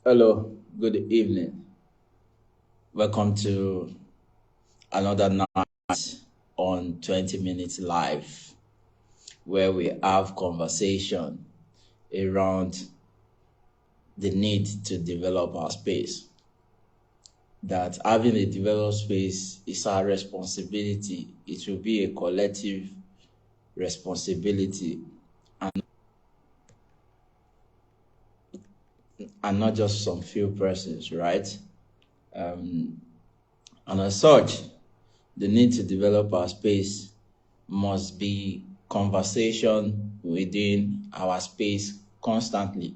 Hello, good evening. Welcome to another night on 20 Minutes Live, where we have conversation around the need to develop our space. That having a developed space is our responsibility. It will be a collective responsibility and not just some few persons, right? And as such, the need to develop our space must be conversation within our space constantly.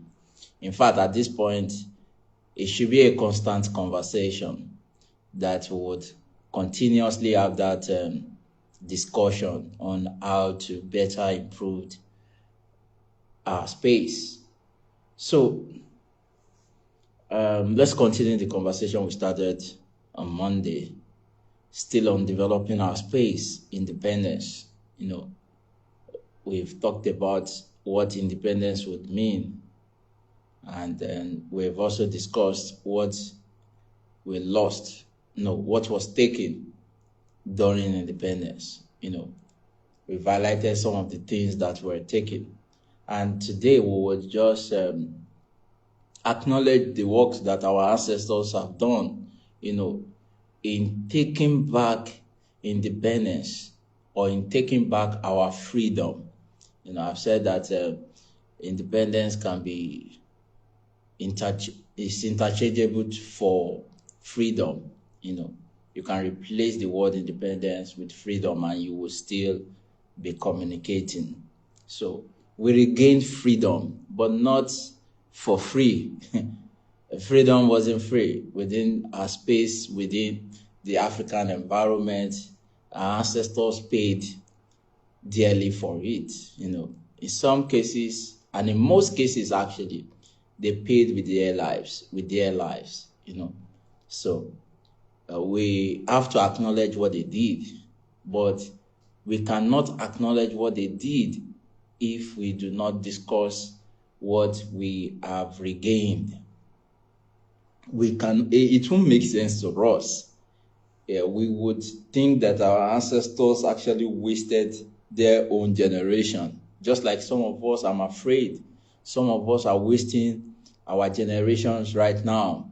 In fact, at this point, it should be a constant conversation that would continuously have that discussion on how to better improve our space. So, let's continue the conversation we started on Monday, still on developing our space, independence. We've talked about what independence would mean, and then we've also discussed what we lost, what was taken during independence. We've highlighted some of the things that were taken, and today we will just acknowledge the works that our ancestors have done, in taking back independence or in taking back our freedom. I've said that independence can be is interchangeable for freedom. You can replace the word independence with freedom and you will still be communicating. So we regained freedom, but not for free. Freedom wasn't free within our space, within the African environment. Our ancestors paid dearly for it. In some cases, and in most cases actually, they paid with their lives. So we have to acknowledge what they did, but we cannot acknowledge what they did if we do not discuss what we have regained. It won't make sense to us. We would think that our ancestors actually wasted their own generation. Just like some of us, I'm afraid, some of us are wasting our generations right now.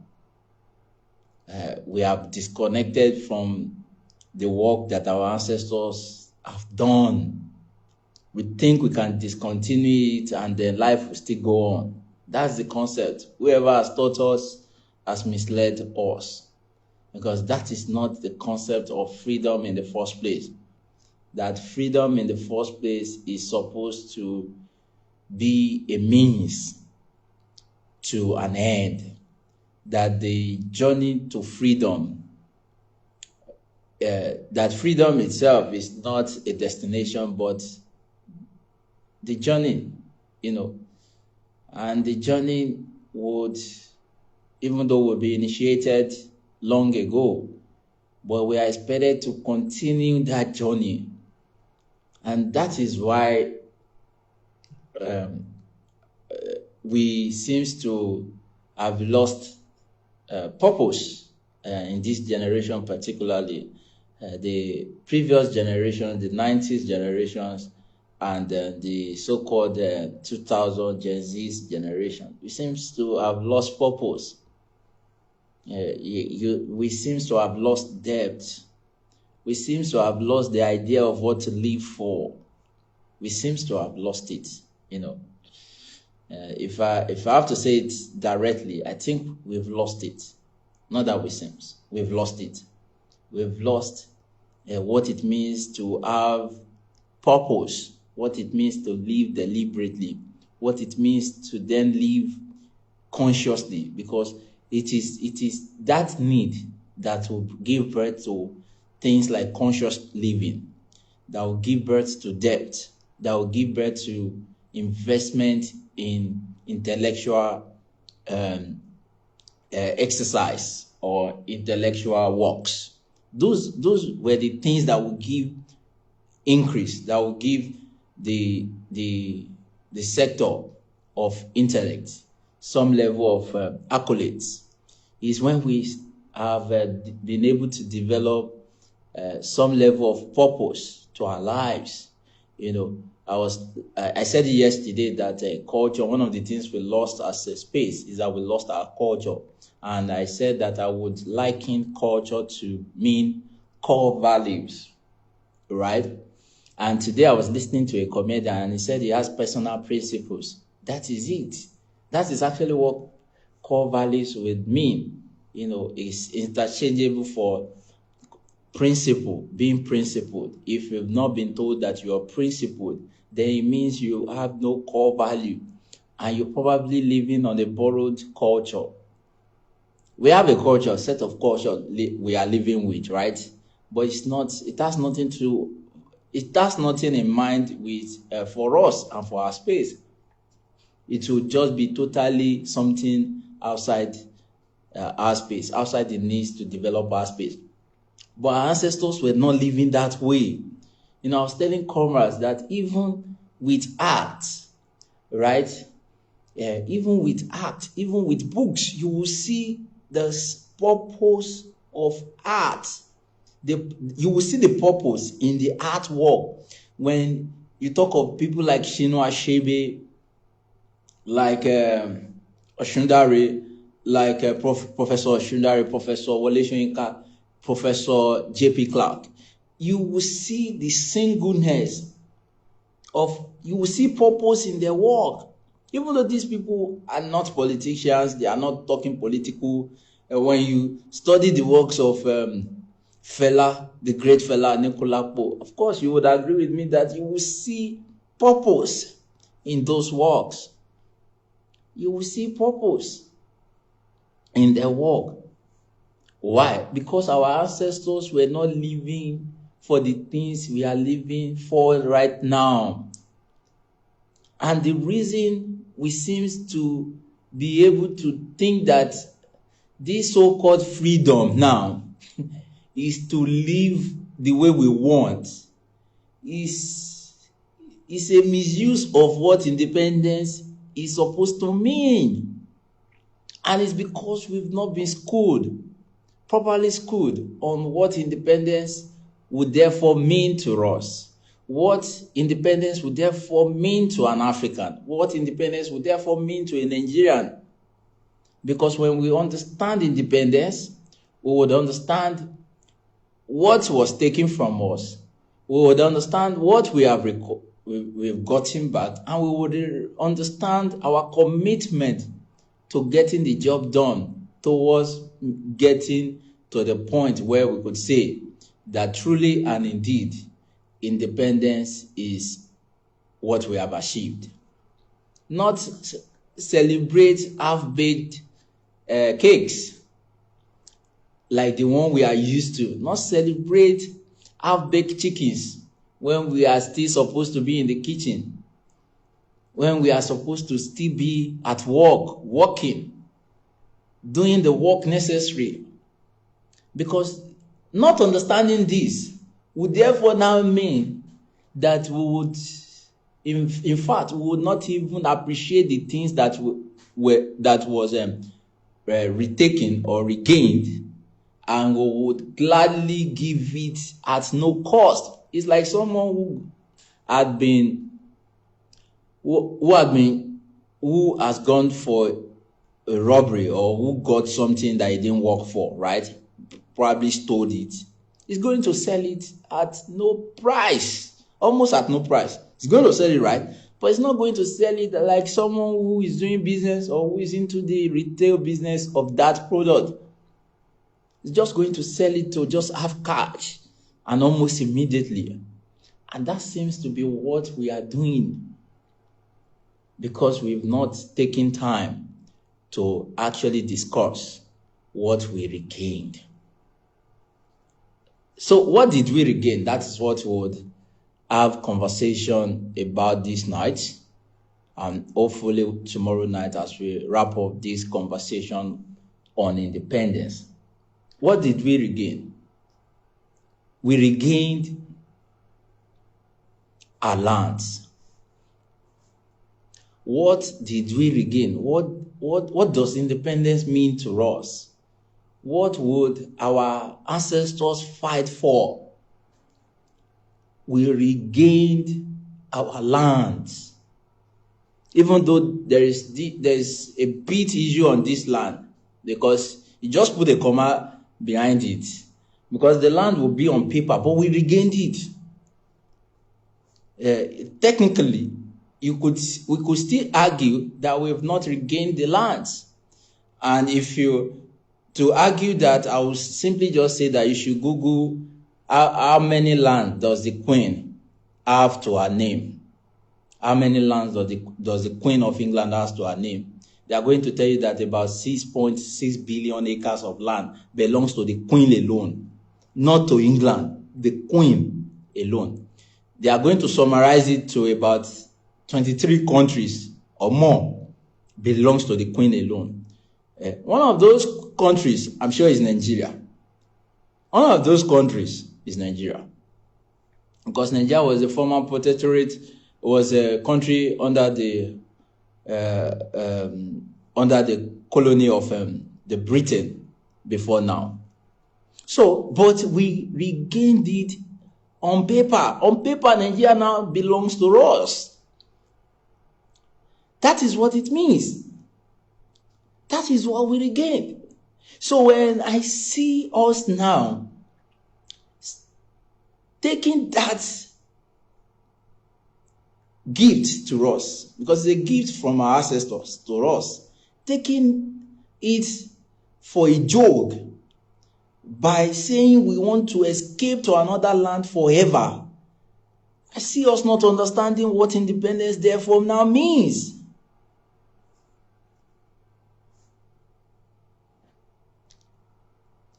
We have disconnected from the work that our ancestors have done. We think we can discontinue it and then life will still go on. That's the concept. Whoever has taught us has misled us, because that is not the concept of freedom in the first place. That freedom in the first place is supposed to be a means to an end. That the journey to freedom, that freedom itself is not a destination, but the journey, and the journey would, even though would be initiated long ago, but we are expected to continue that journey. And that is why we seems to have lost purpose in this generation, particularly the previous generation, the 90s generations, and the so-called 2000 Gen Z generation. We seems to have lost purpose. We seems to have lost depth. We seems to have lost the idea of what to live for. We seems to have lost it. If I have to say it directly, I think we've lost it. Not that we've lost it. We've lost what it means to have purpose, what it means to live deliberately, what it means to then live consciously, because it is that need that will give birth to things like conscious living, that will give birth to depth, that will give birth to investment in intellectual exercise or intellectual works. Those were the things that will give increase, that will give the sector of intellect, some level of accolades. Is when we have been able to develop some level of purpose to our lives. You know, I said it yesterday that culture, one of the things we lost as a space is that we lost our culture. And I said that I would liken culture to mean core values, right? And today I was listening to a comedian and he said he has personal principles. That is it. That is actually what core values would mean. You know, it's interchangeable for principle, being principled. If you've not been told that you are principled, then it means you have no core value and you're probably living on a borrowed culture. We have a culture, a set of culture we are living with, right? But it has nothing in mind with for us and for our space. It will just be totally something outside our space, outside the needs to develop our space. But our ancestors were not living that way. You know, I was telling comrades that even with art, right? Even with art, even with books, you will see the purpose of art. You will see the purpose in the artwork. When you talk of people like Chinua Achebe, like Oshundare, like Professor Oshundare, Professor Wole Soyinka, Professor J.P. Clark, you will see the singleness you will see purpose in their work. Even though these people are not politicians, they are not talking political. When you study the works of Fela, the great Fela Anikulapo, of course you would agree with me that you will see purpose in those works. You will see purpose in their work. Why? Because our ancestors were not living for the things we are living for right now. And the reason we seem to be able to think that this so-called freedom now is to live the way we want is a misuse of what independence is supposed to mean. And it's because we've not been properly schooled on what independence would therefore mean to us, what independence would therefore mean to an African, what independence would therefore mean to a Nigerian. Because when we understand independence, we would understand what was taken from us, we would understand what we've gotten back, and we would understand our commitment to getting the job done towards getting to the point where we could say that truly and indeed independence is what we have achieved. Not celebrate half-baked cakes like the one we are used to. Not celebrate half-baked chickens when we are still supposed to be in the kitchen, when we are supposed to still be at work, working, doing the work necessary. Because not understanding this would therefore now mean that we would, in fact, we would not even appreciate the things that was retaken or regained, and we would gladly give it at no cost. It's like someone who has gone for a robbery, or who got something that he didn't work for, right? Probably stole it. He's going to sell it at no price, almost at no price. He's going to sell it, right? But he's not going to sell it like someone who is doing business or who is into the retail business of that product. He's just going to sell it to just have cash, and almost immediately. And that seems to be what we are doing, because we've not taken time to actually discuss what we regained. So what did we regain? That is what we would have conversation about this night, and hopefully tomorrow night as we wrap up this conversation on independence. What did we regain? We regained our lands. What did we regain? What what does independence mean to us? What would our ancestors fight for? We regained our lands. Even though there is a bit issue on this land, because you just put a comma behind it, because the land will be on paper, but we regained it. Technically, we could still argue that we have not regained the lands. And to argue that, I will simply just say that you should Google how many lands does the Queen have to her name. How many lands does the Queen of England has to her name? They are going to tell you that about 6.6 billion acres of land belongs to the Queen alone, not to England, the Queen alone. They are going to summarize it to about 23 countries or more belongs to the Queen alone. One of those countries, I'm sure, is Nigeria. One of those countries is Nigeria. Because Nigeria was a former protectorate, was a country under the colony of the Britain before now. So, but we regained it on paper. On paper, Nigeria now belongs to us. That is what it means. That is what we regained. So when I see us now taking that gift to us, because it's a gift from our ancestors to us, taking it for a joke by saying we want to escape to another land forever, I see us not understanding what independence therefore now means.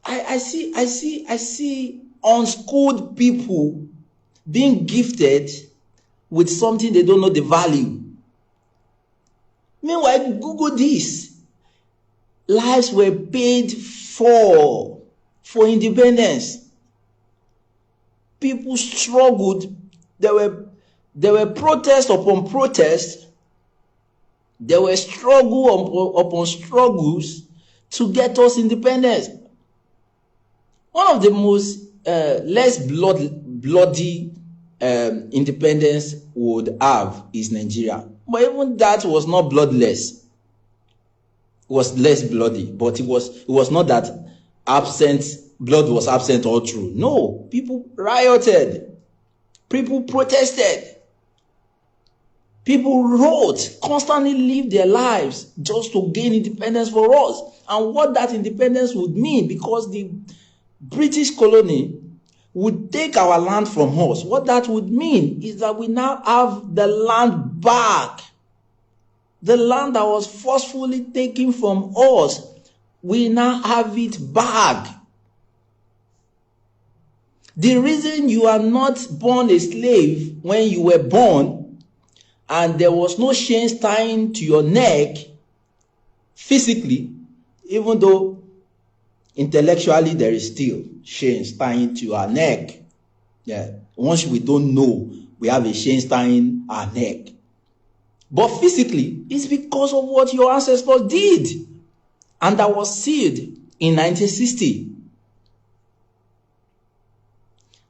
I see unschooled people being gifted with something they don't know the value. Meanwhile, Google this. Lives were paid for independence. People struggled. There were protests upon protests. There were struggle upon struggles to get us independence. One of the most less bloody independence would have is Nigeria. But even that was not bloodless. It was less bloody, but it was not that blood was absent all through. No, people rioted. People protested. People wrote, constantly lived their lives just to gain independence for us. And what that independence would mean, because the British colony would take our land from us. What that would mean is that we now have the land back. The land that was forcefully taken from us, we now have it back. The reason you are not born a slave when you were born, and there was no chains tying to your neck physically, even though intellectually there is still chains tying to our neck. Yeah. Once we don't know, we have a chains tying our neck. But physically, it's because of what your ancestors did. And that was sealed in 1960.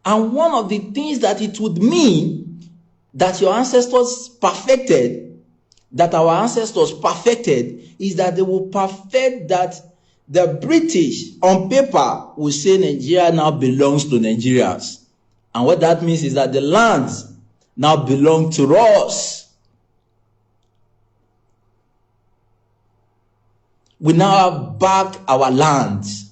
And one of the things that it would mean that your ancestors perfected, that our ancestors perfected, is that they will perfect that the British on paper will say Nigeria now belongs to Nigerians. And what that means is that the lands now belong to us. We now have back our lands.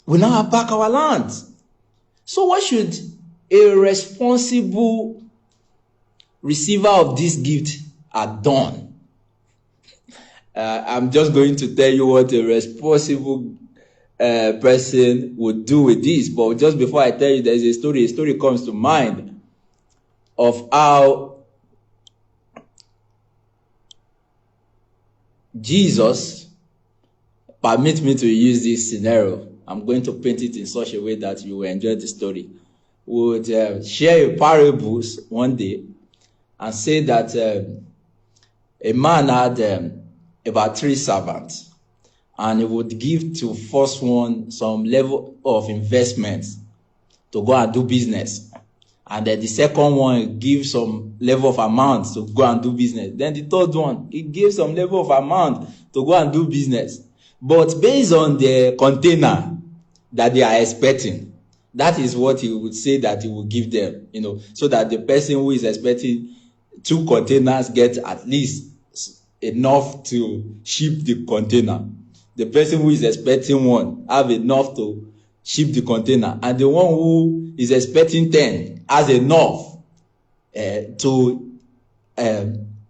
We now have back our lands. So what should a responsible receiver of this gift have done? I'm just going to tell you what a responsible person would do with this. But just before I tell you, there's a story. A story comes to mind of how Jesus, permit me to use this scenario. I'm going to paint it in such a way that you will enjoy the story. Would share parables one day and say that a man had about 3 servants, and he would give to first one some level of investment to go and do business, and then the second one gives some level of amount to go and do business. Then the third one, he gives some level of amount to go and do business, but based on the container that they are expecting. That is what he would say that he will give them, so that the person who is expecting 2 containers get at least enough to ship the container. The person who is expecting 1 have enough to ship the container, and the one who is expecting 10 has enough to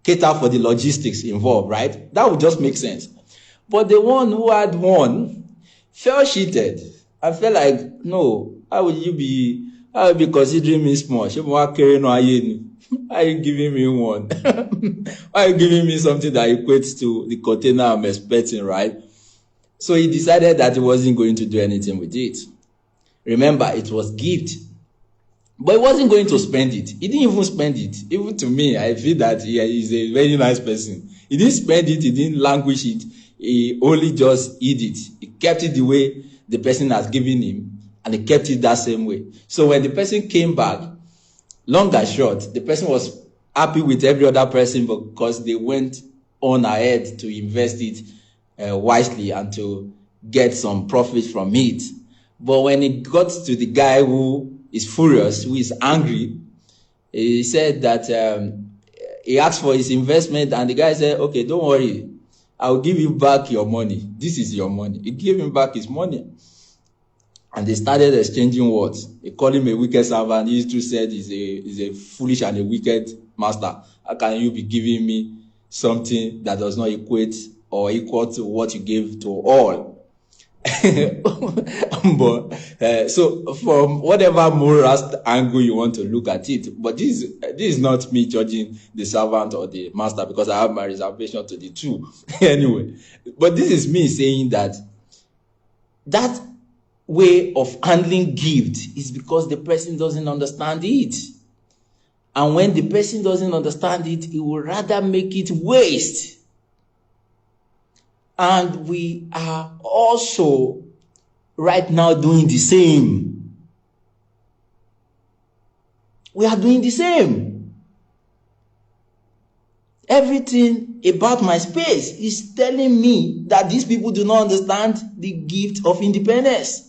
cater for the logistics involved, right? That would just make sense. But the one who had 1 felt cheated. I felt like, no, how will you be considering me small? Why are you giving me 1? Why are you giving me something that equates to the container I'm expecting, right? So he decided that he wasn't going to do anything with it. Remember, it was gift. But he wasn't going to spend it. He didn't even spend it. Even to me, I feel that he is a very nice person. He didn't spend it. He didn't languish it. He only just hid it. He kept it the way the person has given him, and he kept it that same way. So when the person came back, long and short, the person was happy with every other person because they went on ahead to invest it wisely and to get some profit from it. But when it got to the guy who is furious, who is angry, he said that he asked for his investment, and the guy said, okay, don't worry, I'll give you back your money. This is your money. He gave him back his money. And they started exchanging words. He called him a wicked servant. He used to say he's a foolish and a wicked master. How can you be giving me something that does not equate or equal to what you gave to all? But so from whatever moral angle you want to look at it, but this is not me judging the servant or the master, because I have my reservation to the two. Anyway, but this is me saying that way of handling gift is because the person doesn't understand it. And when the person doesn't understand it, he will rather make it waste. And we are also right now doing the same. We are doing the same. Everything about my space is telling me that these people do not understand the gift of independence.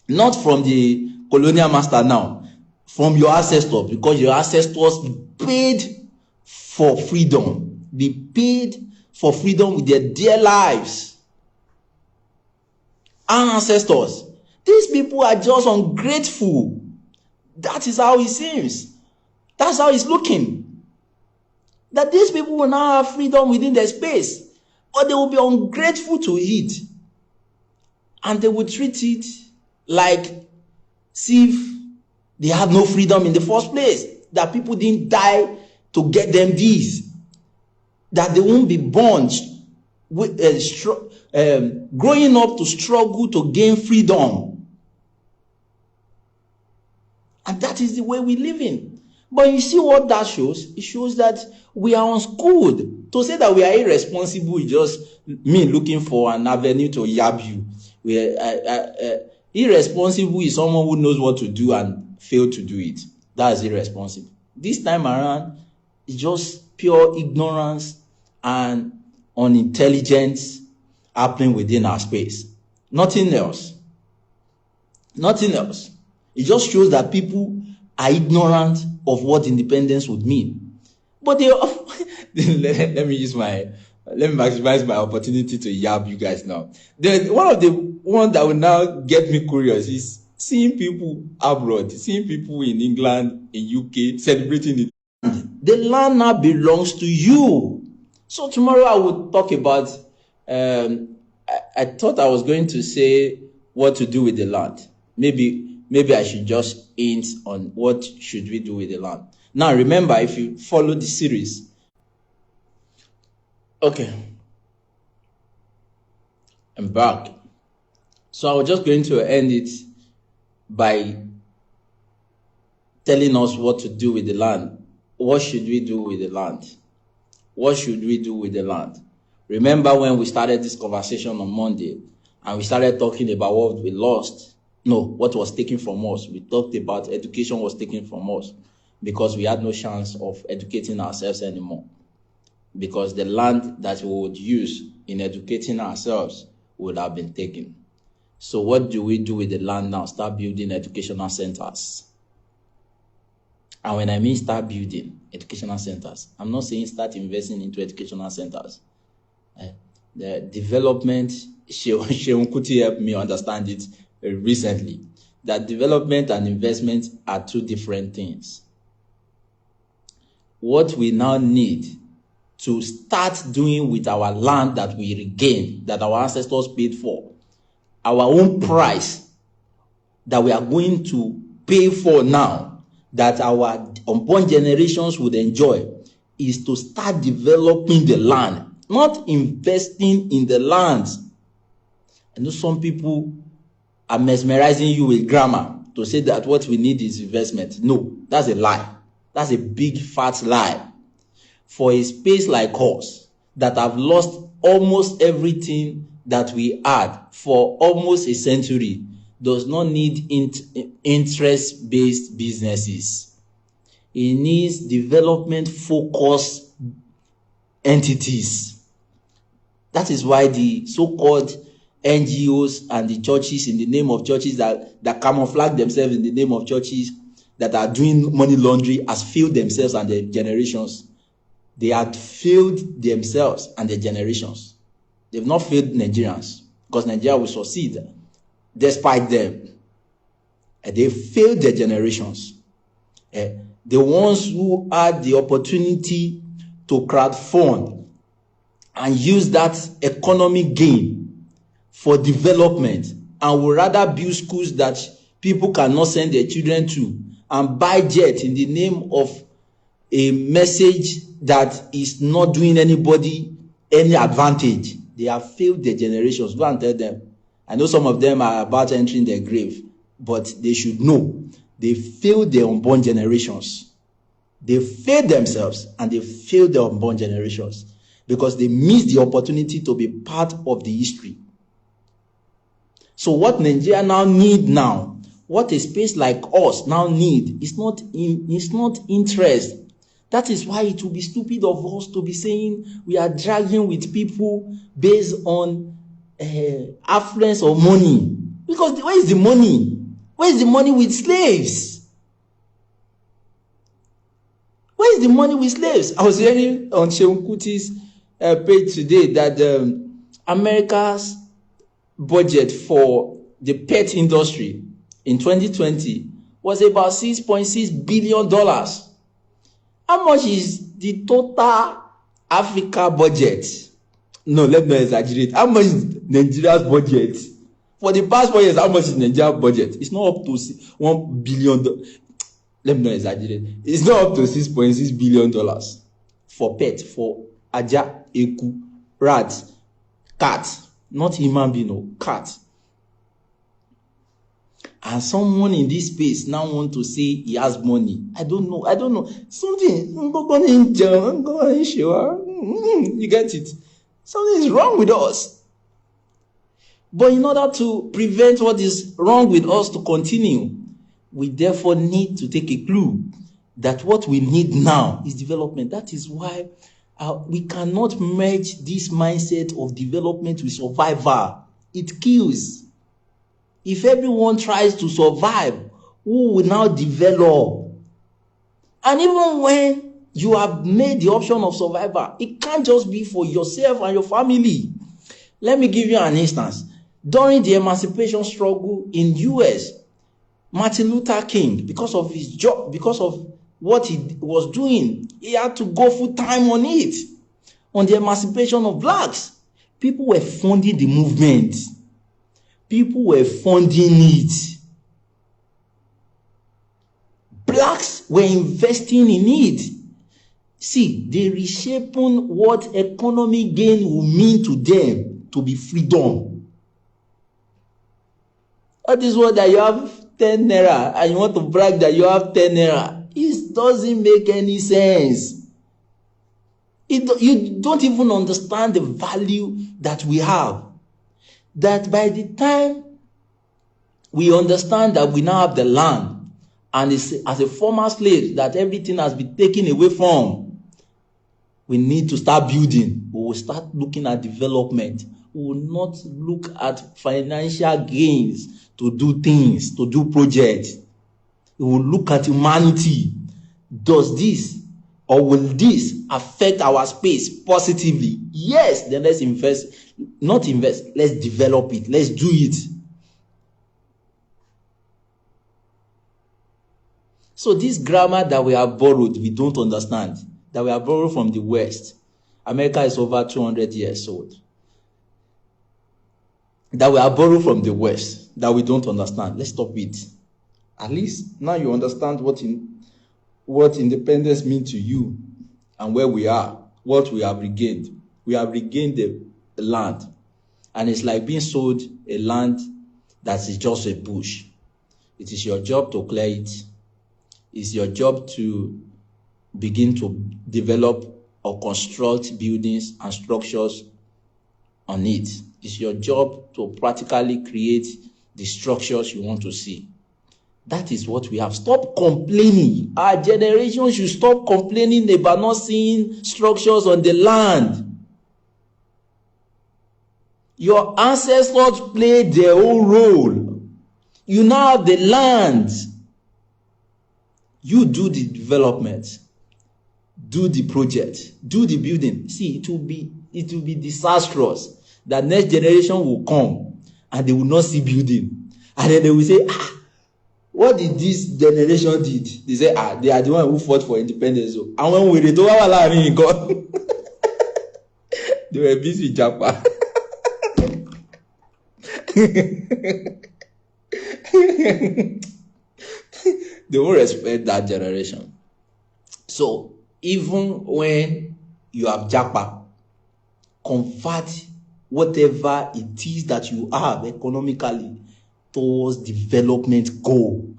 Not from the colonial master now, from your ancestors, because your ancestors paid for freedom. They paid for freedom with their dear lives. Our ancestors, these people are just ungrateful. That is how it seems. That's how it's looking. That these people will now have freedom within their space, but they will be ungrateful to it. And they will treat it like see if they had no freedom in the first place, that people didn't die to get them this, that they won't be born with growing up to struggle to gain freedom. And that is the way we live in. But you see what that shows? It shows that we are unschooled. To say that we are irresponsible is just me looking for an avenue to yab you. Irresponsible is someone who knows what to do and fail to do it. That is irresponsible. This time around, it's just pure ignorance and unintelligence happening within our space. Nothing else. Nothing else. It just shows that people are ignorant of what independence would mean. But they let me maximize my opportunity to yab you guys now. One that will now get me curious is seeing people abroad, seeing people in England, in UK celebrating it. The land now belongs to you. So tomorrow I will talk about, I thought I was going to say what to do with the land. Maybe I should just hint on what should we do with the land. Now remember, if you follow the series. Okay. I'm back. So I was just going to end it by telling us what to do with the land. what should we do with the land? What should we do with the land? Remember when we started this conversation on Monday and we started talking about what we lost? No, what was taken from us. We talked about education was taken from us because we had no chance of educating ourselves anymore. Because the land that we would use in educating ourselves would have been taken. So what do we do with the land now? Start building educational centers. And when I mean start building educational centers, I'm not saying start investing into educational centers. The development, Sheon Kuti helped me understand it recently, that development and investment are two different things. What we now need to start doing with our land that we regained, that our ancestors paid for, our own price that we are going to pay for now, that our unborn generations would enjoy, is to start developing the land, not investing in the land. I know some people are mesmerizing you with grammar to say that what we need is investment. No, that's a lie. That's a big fat lie. For a space like us that have lost almost everything that we had for almost a century, does not need interest-based businesses. It needs development-focused entities. That is why the so-called NGOs and the churches in the name of churches that camouflage themselves in the name of churches that are doing money laundering has failed themselves and their generations. They had failed themselves and their generations. They've not failed Nigerians because Nigeria will succeed despite them. They failed their generations. The ones who had the opportunity to crowdfund and use that economic gain for development and would rather build schools that people cannot send their children to and buy jet in the name of a message that is not doing anybody any advantage. They have failed their generations. Go and tell them. I know some of them are about entering their grave, but they should know they failed their unborn generations. They failed themselves and they failed their unborn generations because they missed the opportunity to be part of the history. So what Nigeria now need now, what a space like us now need, is not interest. That is why it will be stupid of us to be saying we are dragging with people based on affluence or money. Because where is the money? Where is the money with slaves? Where is the money with slaves? I was hearing on Sheon Kuti's page today that America's budget for the pet industry in 2020 was about $6.6 billion. How much is the total Africa budget? No, let me exaggerate. How much is Nigeria's budget? For the past 4 years, how much is Nigeria's budget? It's not up to $1 billion. Let me not exaggerate. It's not up to $6.6 billion for pet, for aja, eku, rat, cat. Not human being, no, cat. And someone in this space now want to say he has money. I don't know. Something, you get it? Something is wrong with us. But in order to prevent what is wrong with us to continue, we therefore need to take a clue that what we need now is development. That is why we cannot merge this mindset of development with survival. It kills. If everyone tries to survive, who will now develop? And even when you have made the option of survival, it can't just be for yourself and your family. Let me give you an instance. During the emancipation struggle in US, Martin Luther King, because of his job, because of what he was doing, he had to go full time on it, on the emancipation of blacks. People were funding the movement. People were funding it. Blacks were investing in it. See, they reshaping what economic gain will mean to them to be freedom. That is what that you have 10 naira and you want to brag that you have 10 naira. Is doesn't make any sense. You don't even understand the value that we have. That by the time we understand that we now have the land, and it's as a former slave that everything has been taken away from, we need to start building. We will start looking at development. We will not look at financial gains to do things, to do projects. We will look at humanity. Does this or will this affect our space positively? Yes, then let's invest. Not invest, let's develop it. Let's do it. So this grammar that we have borrowed, we don't understand. That we have borrowed from the West. America is over 200 years old. That we have borrowed from the West, that we don't understand. Let's stop it. At least now you understand what independence means to you and where we are, what we have regained. We have regained the land. And it's like being sold a land that is just a bush. It is your job to clear it. It's your job to begin to develop or construct buildings and structures on it. It's your job to practically create the structures you want to see. That is what we have. Stop complaining. Our generation should stop complaining about not seeing structures on the land. Your ancestors played their own role. You now have the land. You do the development. Do the project. Do the building. See, it will be disastrous. The next generation will come and they will not see building. And then they will say, what did this generation did? They say, they are the one who fought for independence. And when we read over God, they were busy with Japan. They won't respect that generation. So even when you have Japa, convert whatever it is that you have economically towards development goal.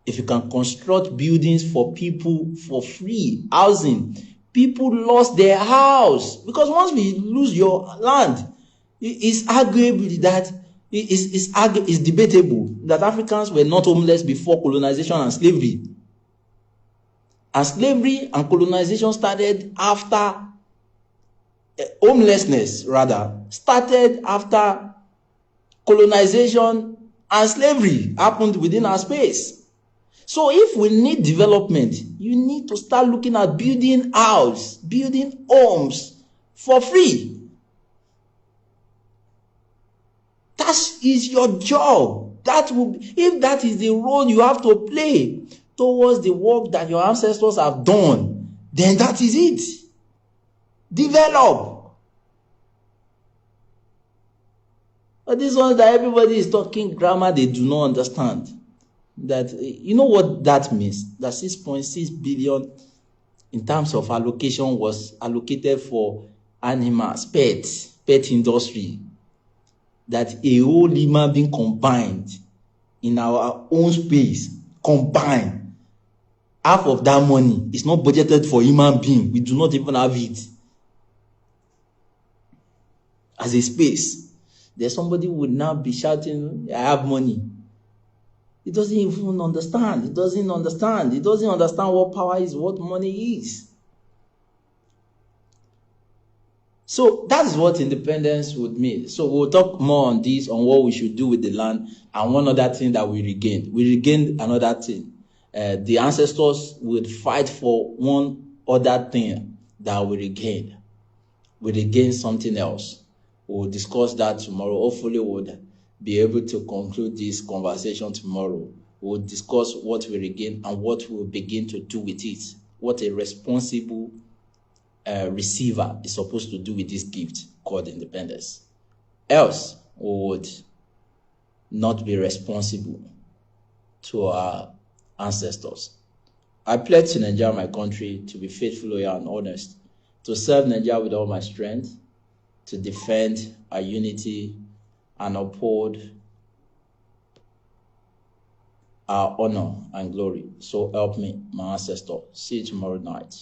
If you can construct buildings for people for free, housing, people lost their house. Because once we lose your land, it's arguable that it's debatable that Africans were not homeless before colonization and slavery. And slavery and colonization started after homelessness, rather, started after colonization and slavery happened within our space. So if we need development, you need to start looking at building houses, building homes for free. That is your job. If that is the role you have to play towards the work that your ancestors have done, then that is it. Develop. But these ones that everybody is talking grammar, they do not understand. That, you know what that means? That 6.6 billion in terms of allocation was allocated for animals, pet industry. That a whole human being combined in our own space, combined, half of that money is not budgeted for human being. We do not even have it as a space. There's somebody who would now be shouting, I have money. He doesn't even understand. He doesn't understand what power is, what money is. So that's what independence would mean. So we'll talk more on this, on what we should do with the land, and one other thing that we regained. We regained another thing. The ancestors would fight for one other thing that we regained. We regained something else. We'll discuss that tomorrow. Hopefully we'll be able to conclude this conversation tomorrow. We'll discuss what we regain and what we'll begin to do with it. What a responsible receiver is supposed to do with this gift called independence. Else, we would not be responsible to our ancestors. I pledge to Nigeria, my country, to be faithful, loyal, and honest, to serve Nigeria with all my strength, to defend our unity and uphold our honor and glory. So help me, my ancestor. See you tomorrow night.